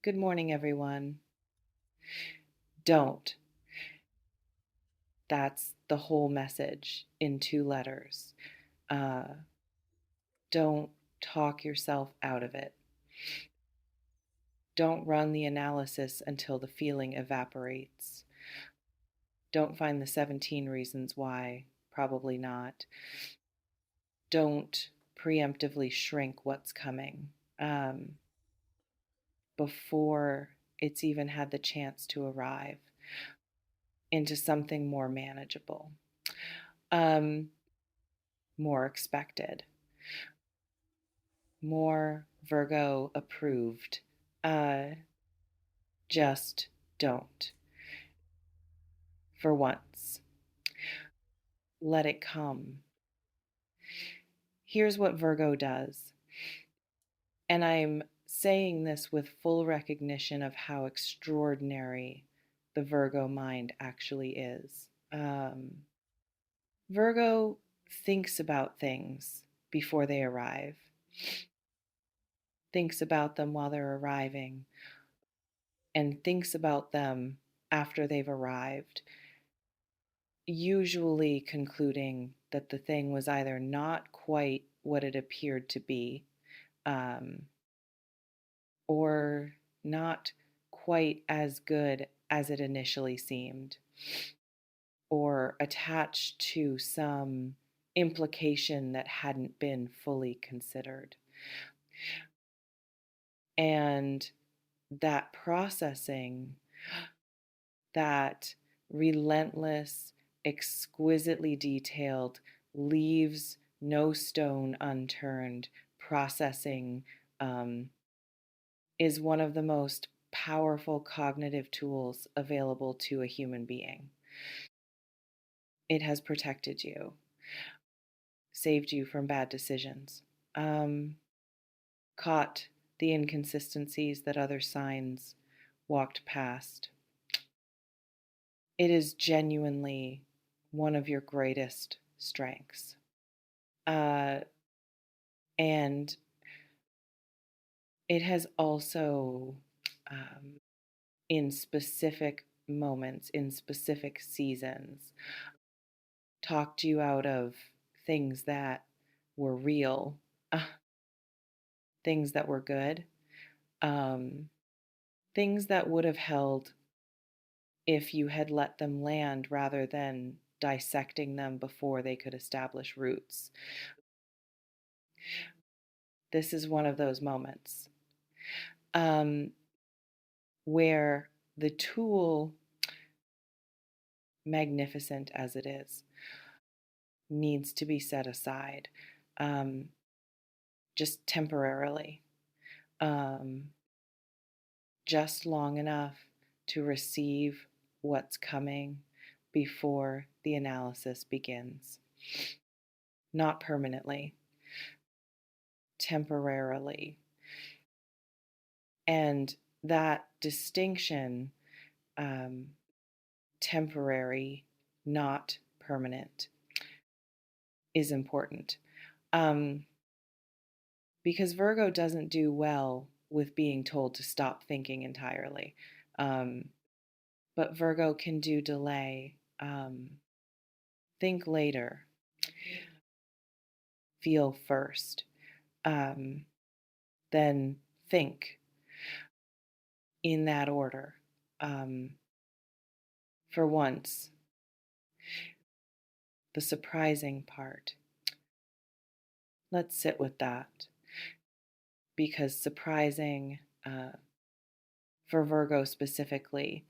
Good morning, everyone. Don't. That's the whole message in two letters. Uh, don't talk yourself out of it. Don't run the analysis until the feeling evaporates. Don't find the 17 reasons why. Probably not. Don't preemptively shrink what's coming before it's even had the chance to arrive into something more manageable, um, more expected, more Virgo approved. Uh, just don't. For once, let it come. Here's what Virgo does. And I'm saying this with full recognition of how extraordinary the Virgo mind actually is. Virgo thinks about things before they arrive, thinks about them while they're arriving, and thinks about them after they've arrived, usually concluding that the thing was either not quite what it appeared to be, um, or not quite as good as it initially seemed, or attached to some implication that hadn't been fully considered. And that processing, that relentless, exquisitely detailed, leaves no stone unturned processing um, is one of the most powerful cognitive tools available to a human being. It has protected you, saved you from bad decisions, um, caught the inconsistencies that other signs walked past. It is genuinely one of your greatest strengths. Uh, and it has also, um, in specific moments, in specific seasons, talked you out of things that were real, uh, things that were good, um, things that would have held if you had let them land rather than dissecting them before they could establish roots. This is one of those moments um, where the tool, magnificent as it is, needs to be set aside um, just temporarily, um, just long enough to receive what's coming before the analysis begins. Not permanently, temporarily. And that distinction, um, temporary, not permanent, is important. Um, because Virgo doesn't do well with being told to stop thinking entirely. Um, but Virgo can do delay, think later, feel first, um, then think in that order. Um, for once, the surprising part. Let's sit with that because surprising, for Virgo specifically,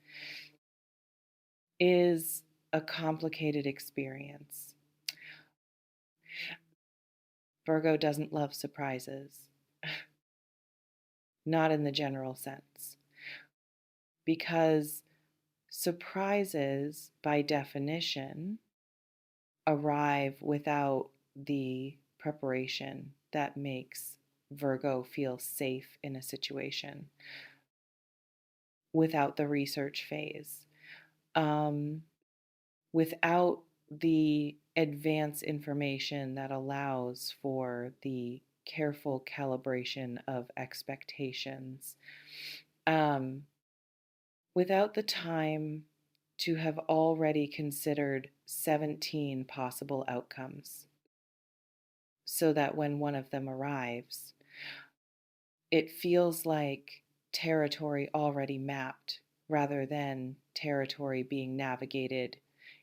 is a complicated experience. Virgo doesn't love surprises, not in the general sense, because surprises, by definition, arrive without the preparation that makes Virgo feel safe in a situation, without the research phase, um, without the advance information that allows for the careful calibration of expectations um, without the time to have already considered 17 possible outcomes, so that when one of them arrives, it feels like territory already mapped rather than territory being navigated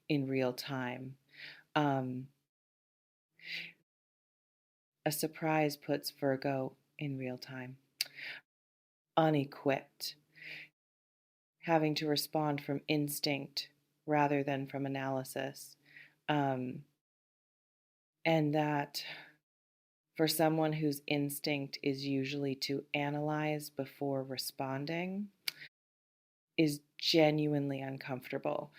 in real time. Um, a surprise puts Virgo in real time, unequipped, having to respond from instinct rather than from analysis. Um, and that for someone whose instinct is usually to analyze before responding is genuinely uncomfortable.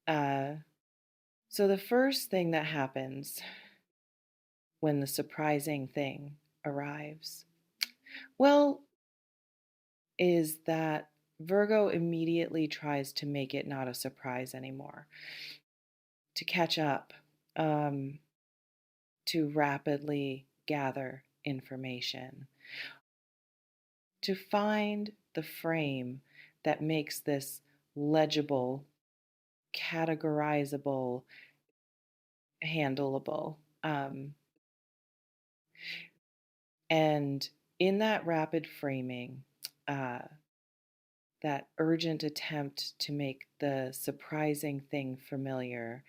Uh, so, the first thing that happens when the surprising thing arrives, well, is that Virgo immediately tries to make it not a surprise anymore, to catch up, um, to rapidly gather information, to find the frame that makes this legible, categorizable, handleable. And in that rapid framing, uh, that urgent attempt to make the surprising thing familiar,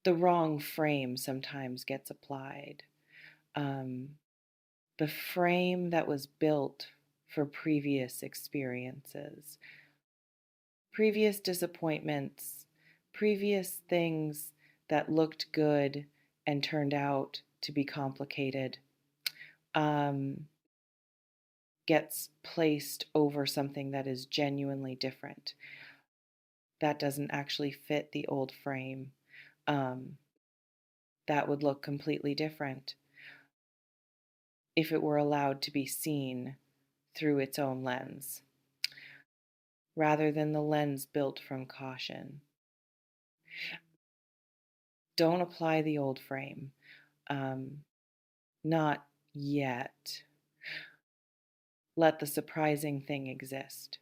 the wrong frame sometimes gets applied. Um, the frame that was built for previous experiences, previous disappointments, previous things that looked good and turned out to be complicated, um, gets placed over something that is genuinely different, that doesn't actually fit the old frame, um, that would look completely different if it were allowed to be seen through its own lens, rather than the lens built from caution. Don't apply the old frame. Um, Not yet. Let the surprising thing exist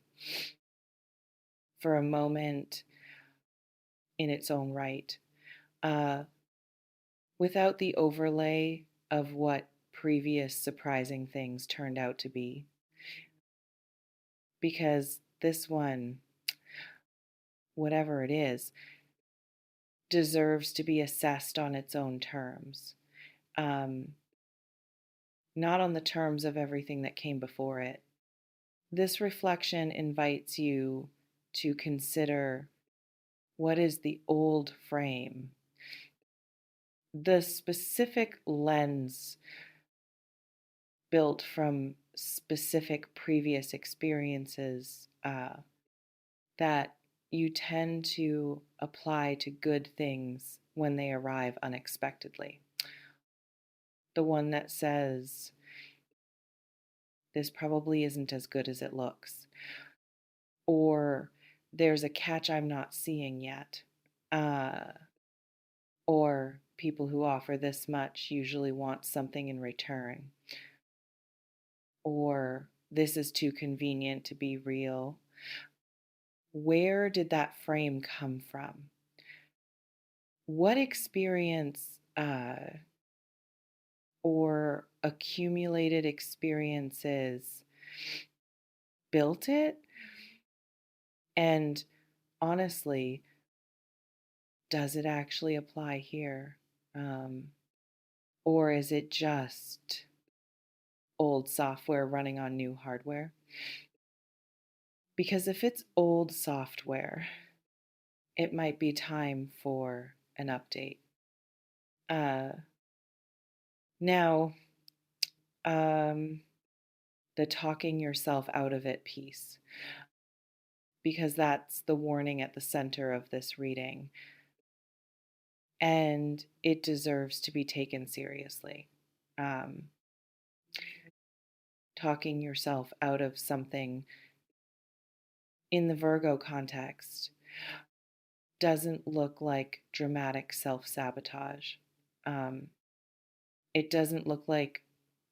for a moment in its own right, uh, without the overlay of what previous surprising things turned out to be. Because this one, whatever it is, deserves to be assessed on its own terms, um, not on the terms of everything that came before it. This reflection invites you to consider what is the old frame, the specific lens built from specific previous experiences that you tend to apply to good things when they arrive unexpectedly. The one that says, this probably isn't as good as it looks, or there's a catch I'm not seeing yet, uh, or people who offer this much usually want something in return, or this is too convenient to be real. Where did that frame come from? What experience or accumulated experiences built it? And honestly, does it actually apply here? Or is it just old software running on new hardware? Because if it's old software, it might be time for an update. Uh, Now, um, the talking yourself out of it piece, because that's the warning at the center of this reading. And it deserves to be taken seriously. Um, Talking yourself out of something in the Virgo context doesn't look like dramatic self sabotage. It doesn't look like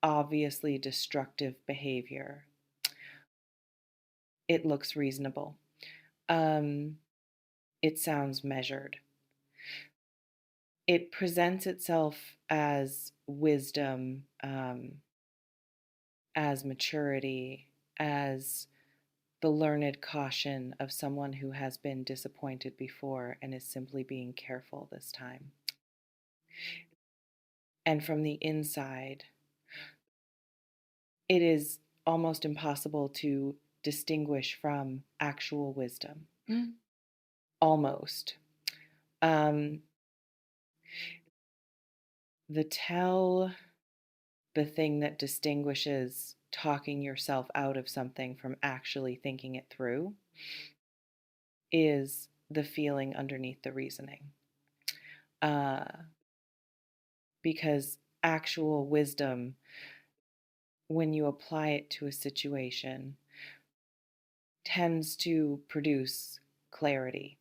obviously destructive behavior it looks reasonable. Um, it sounds measured. It presents itself as wisdom, as maturity, as the learned caution of someone who has been disappointed before and is simply being careful this time. And from the inside, it is almost impossible to distinguish from actual wisdom. Almost. Um, the tell, the thing that distinguishes talking yourself out of something from actually thinking it through, is the feeling underneath the reasoning. Uh, because actual wisdom, when you apply it to a situation, tends to produce clarity,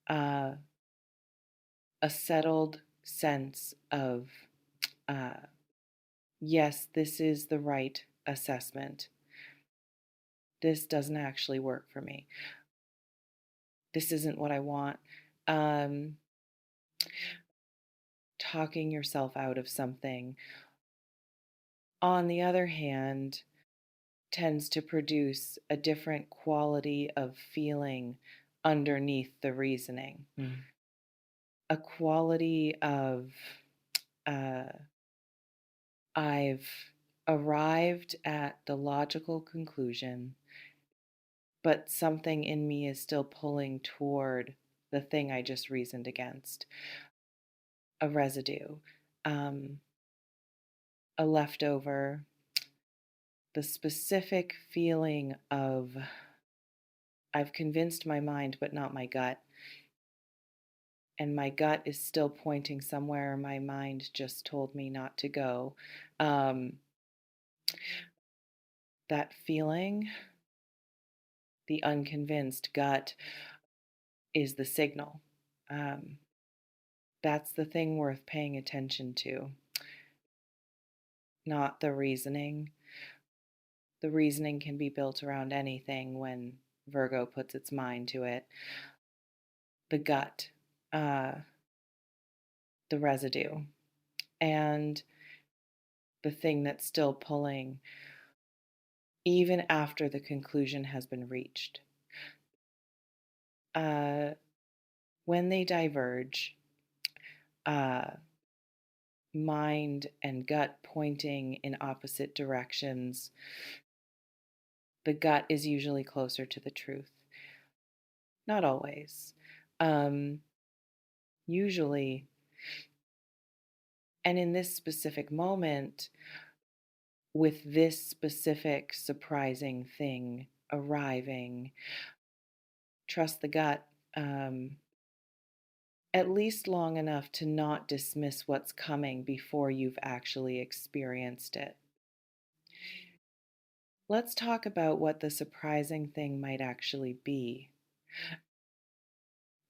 uh, a settled sense of, uh, yes, this is the right assessment. This doesn't actually work for me. This isn't what I want. Um, Talking yourself out of something, on the other hand, tends to produce a different quality of feeling underneath the reasoning. A quality of, uh, I've arrived at the logical conclusion, but something in me is still pulling toward the thing I just reasoned against. A residue, um, a leftover, the specific feeling of, I've convinced my mind, but not my gut. And my gut is still pointing somewhere my mind just told me not to go. Um, that feeling, the unconvinced gut, is the signal. That's the thing worth paying attention to, not the reasoning. The reasoning can be built around anything when Virgo puts its mind to it. The gut, uh, the residue, and the thing that's still pulling even after the conclusion has been reached. Uh, when they diverge, uh, mind and gut pointing in opposite directions, the gut is usually closer to the truth. Not always. Um, Usually, and in this specific moment, with this specific surprising thing arriving, trust the gut. At least long enough to not dismiss what's coming before you've actually experienced it. Let's talk about what the surprising thing might actually be,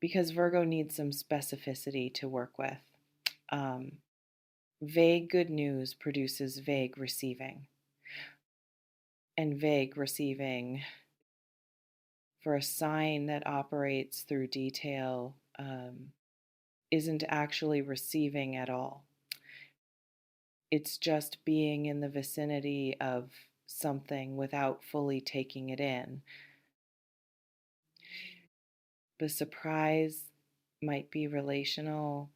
because Virgo needs some specificity to work with. Um, Vague good news produces vague receiving, and vague receiving for a sign that operates through detail isn't actually receiving at all. It's just being in the vicinity of something without fully taking it in. The surprise might be relational,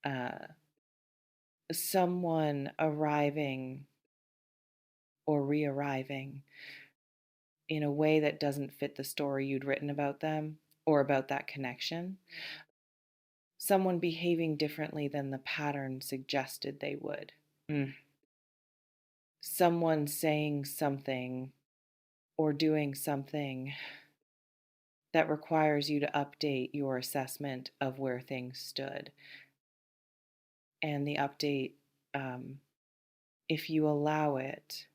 uh, someone arriving or re arriving in a way that doesn't fit the story you'd written about them or about that connection. Someone behaving differently than the pattern suggested they would. Someone saying something or doing something that requires you to update your assessment of where things stood. And the update, if you allow it,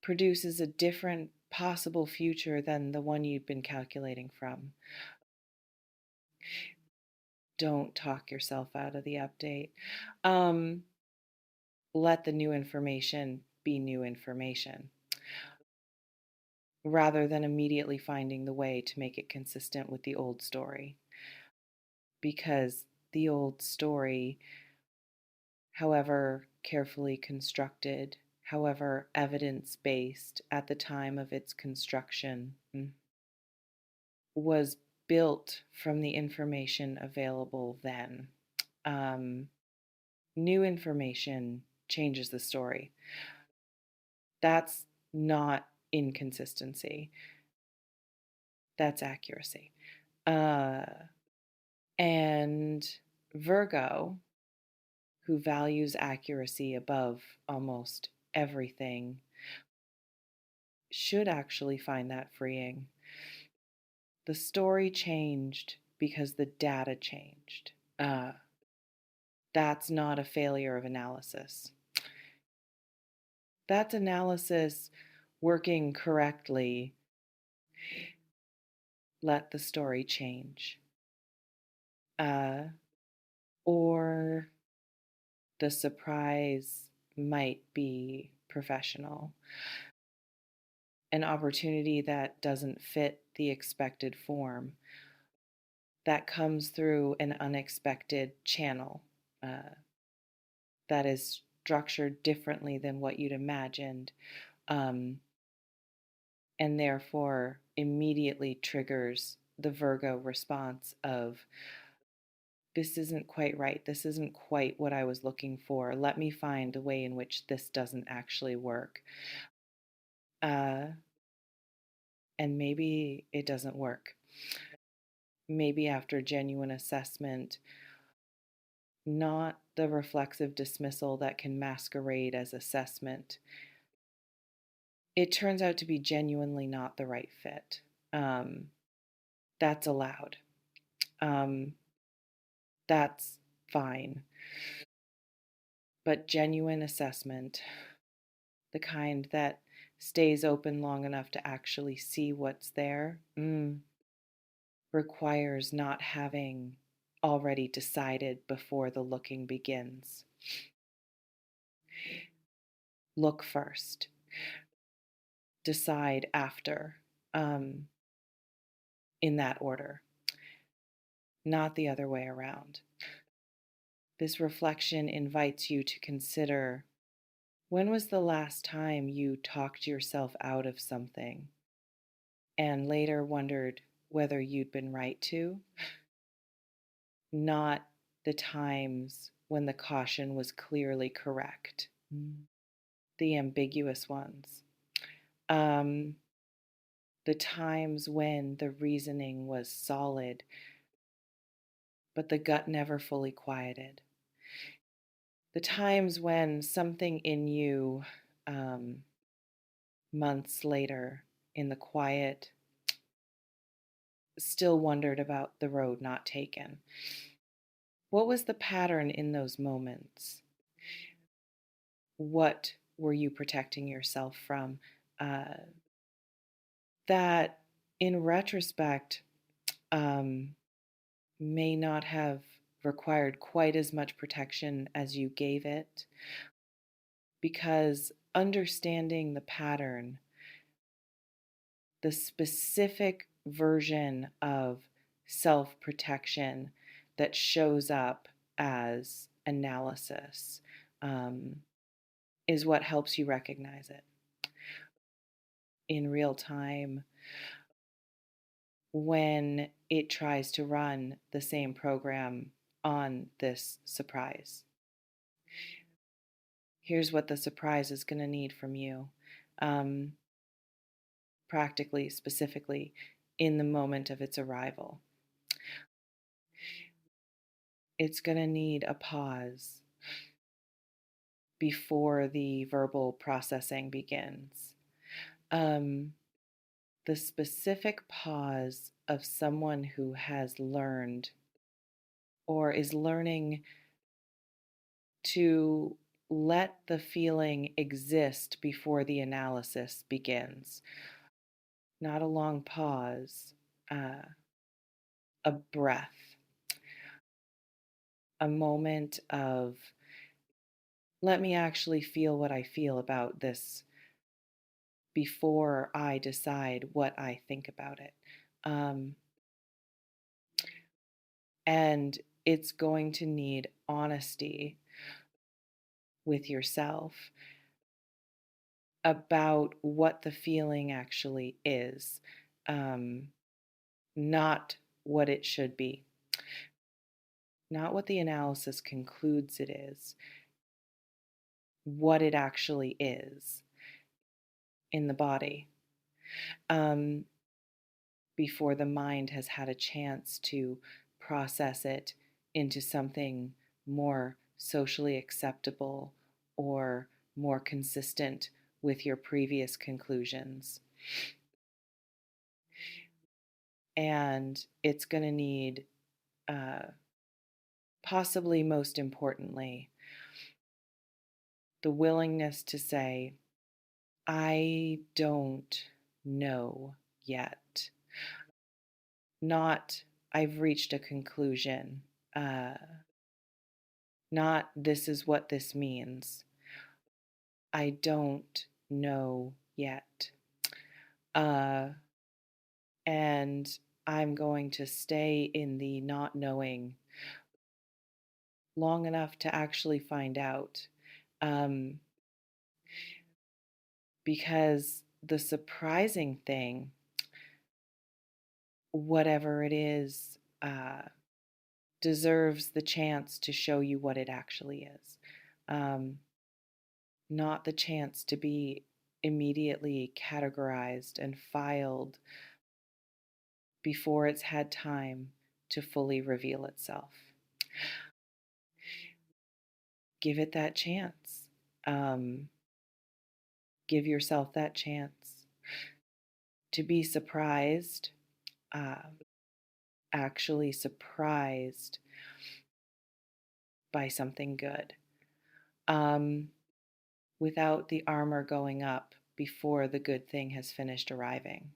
produces a different possible future than the one you've been calculating from. Don't talk yourself out of the update. Let the new information be new information. rather than immediately finding the way to make it consistent with the old story. Because the old story, however carefully constructed, however evidence based at the time of its construction, was built from the information available then. Um, New information changes the story. That's not inconsistency, that's accuracy. Uh, and Virgo, who values accuracy above almost everything, should actually find that freeing. The story changed because the data changed. Uh, that's not a failure of analysis. That's analysis working correctly. Let the story change. Uh, or the surprise might be professional, an opportunity that doesn't fit the expected form, that comes through an unexpected channel, uh, that is structured differently than what you'd imagined, um, and therefore immediately triggers the Virgo response of, this isn't quite right. This isn't quite what I was looking for. Let me find a way in which this doesn't actually work. Uh, and maybe it doesn't work. Maybe after genuine assessment, not the reflexive dismissal that can masquerade as assessment, it turns out to be genuinely not the right fit. Um, that's allowed. Um, that's fine. But genuine assessment, the kind that stays open long enough to actually see what's there, requires not having already decided before the looking begins. Look first, decide after, um, in that order, not the other way around. This reflection invites you to consider, when was the last time you talked yourself out of something and later wondered whether you'd been right to? Not the times when the caution was clearly correct, the ambiguous ones. Um, the times when the reasoning was solid, but the gut never fully quieted. The times when something in you, um, months later, in the quiet, still wondered about the road not taken. What was the pattern in those moments? What were you protecting yourself from? Uh, that, in retrospect, um, may not have required quite as much protection as you gave it, because understanding the pattern, the specific version of self protection that shows up as analysis, um, is what helps you recognize it in real time when it tries to run the same program on this surprise. Here's what the surprise is going to need from you, um, practically, specifically, in the moment of its arrival. It's going to need a pause before the verbal processing begins. The specific pause of someone who has learned or is learning to let the feeling exist before the analysis begins. Not a long pause, a breath, a moment of, let me actually feel what I feel about this before I decide what I think about it. Um, and it's going to need honesty with yourself about what the feeling actually is, um, not what it should be, not what the analysis concludes it is, what it actually is in the body, um, before the mind has had a chance to process it into something more socially acceptable or more consistent with your previous conclusions. And it's going to need, uh, possibly most importantly, the willingness to say, I don't know yet. Not, I've reached a conclusion. Uh, Not, this is what this means. I don't know yet. Uh, and I'm going to stay in the not knowing long enough to actually find out. Um, because the surprising thing, whatever it is, deserves the chance to show you what it actually is. Um, Not the chance to be immediately categorized and filed before it's had time to fully reveal itself. Give it that chance. Um, give yourself that chance to be surprised, uh, actually surprised by something good, um, without the armor going up before the good thing has finished arriving.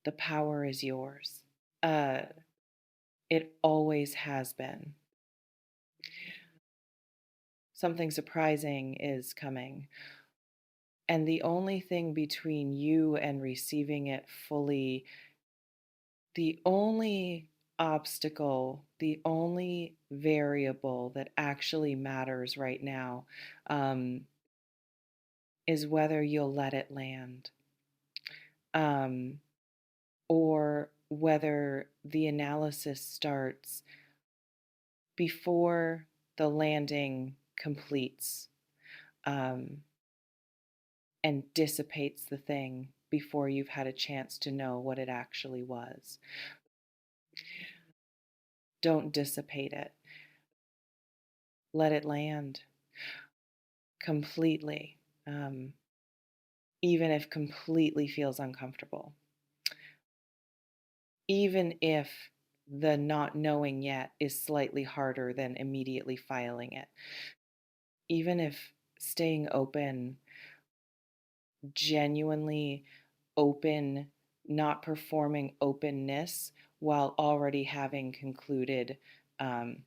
The power is yours. Uh, it always has been. Something surprising is coming. And the only thing between you and receiving it fully, the only obstacle, the only variable that actually matters right now, um, is whether you'll let it land, um, or whether the analysis starts before the landing completes, um, and dissipates the thing before you've had a chance to know what it actually was. Don't dissipate it. Let it land completely, even if completely feels uncomfortable. Even if the not knowing yet is slightly harder than immediately filing it. Even if staying open, genuinely open, not performing openness while already having concluded, um,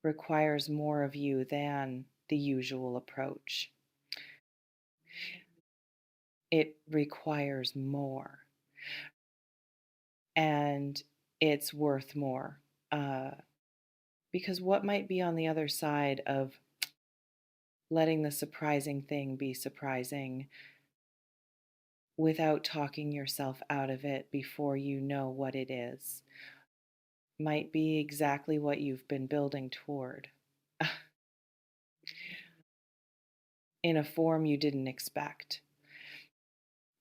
requires more of you than the usual approach. It requires more, and it's worth more. Uh, because what might be on the other side of letting the surprising thing be surprising without talking yourself out of it before you know what it is might be exactly what you've been building toward in a form you didn't expect,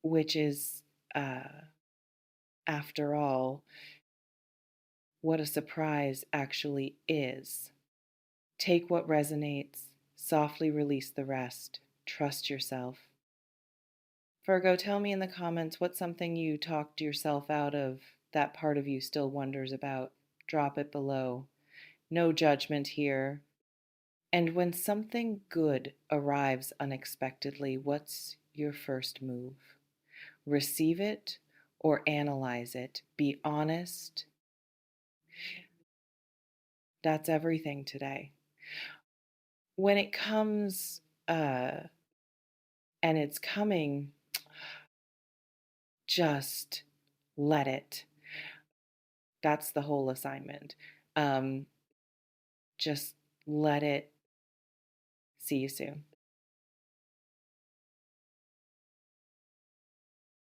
which is, uh, after all, what a surprise actually is. Take what resonates, softly release the rest, trust yourself. Virgo, tell me in the comments what's something you talked yourself out of that part of you still wonders about. Drop it below. No judgment here. And when something good arrives unexpectedly, what's your first move? Receive it or analyze it? Be honest. That's everything today. When it comes and it's coming, just let it. That's the whole assignment. Um, just let it. See you soon.